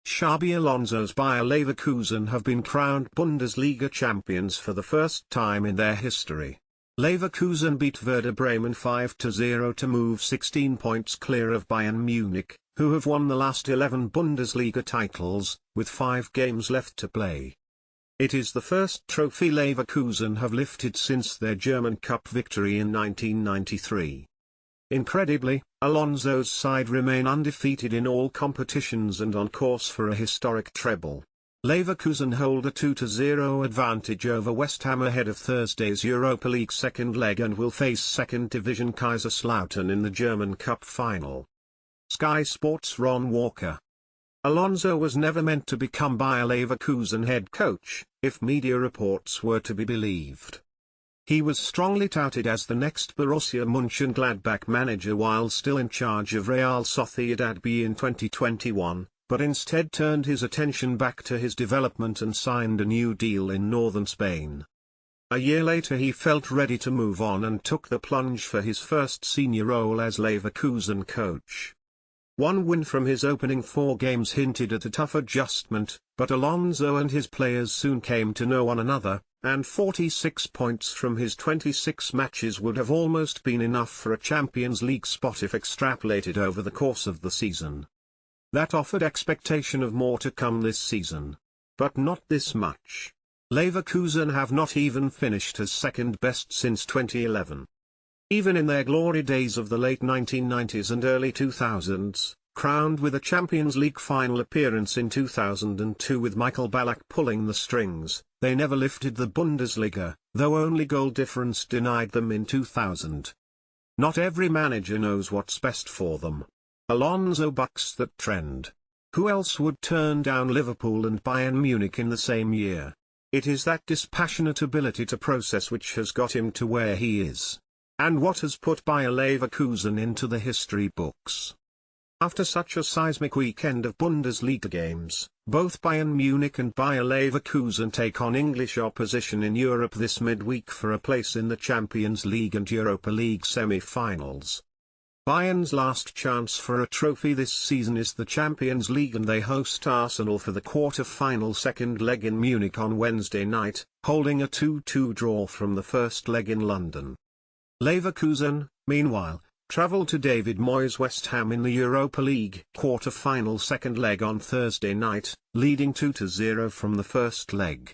Xabi Alonso's Bayer Leverkusen have been crowned Bundesliga champions for the first time in their history. Leverkusen beat Werder Bremen 5-0 to move 16 points clear of Bayern Munich, who have won the last 11 Bundesliga titles, with 5 games left to play. It is the first trophy Leverkusen have lifted since their German Cup victory in 1993. Incredibly, Alonso's side remain undefeated in all competitions and on course for a historic treble. Leverkusen hold a 2-0 advantage over West Ham ahead of Thursday's Europa League second leg and will face second division Kaiserslautern in the German Cup final. Sky Sports' Ron Walker. Alonso was never meant to become Bayer Leverkusen head coach, if media reports were to be believed. He was strongly touted as the next Borussia Mönchengladbach manager while still in charge of Real Sociedad B in 2021, but instead turned his attention back to his development and signed a new deal in northern Spain. A year later he felt ready to move on and took the plunge for his first senior role as Leverkusen coach. One win from his opening 4 games hinted at a tough adjustment, but Alonso and his players soon came to know one another, and 46 points from his 26 matches would have almost been enough for a Champions League spot if extrapolated over the course of the season. That offered expectation of more to come this season. But not this much. Leverkusen have not even finished as second best since 2011. Even in their glory days of the late 1990s and early 2000s, crowned with a Champions League final appearance in 2002 with Michael Ballack pulling the strings, they never lifted the Bundesliga, though only goal difference denied them in 2000. Not every manager knows what's best for them. Alonso bucks that trend. Who else would turn down Liverpool and Bayern Munich in the same year? It is that dispassionate ability to process which has got him to where he is. And what has put Bayer Leverkusen into the history books. After such a seismic weekend of Bundesliga games, both Bayern Munich and Bayer Leverkusen take on English opposition in Europe this midweek for a place in the Champions League and Europa League semi-finals. Bayern's last chance for a trophy this season is the Champions League, and they host Arsenal for the quarter-final second leg in Munich on Wednesday night, holding a 2-2 draw from the first leg in London. Leverkusen, meanwhile, travel to David Moyes' West Ham in the Europa League quarter-final second leg on Thursday night, leading 2-0 from the first leg.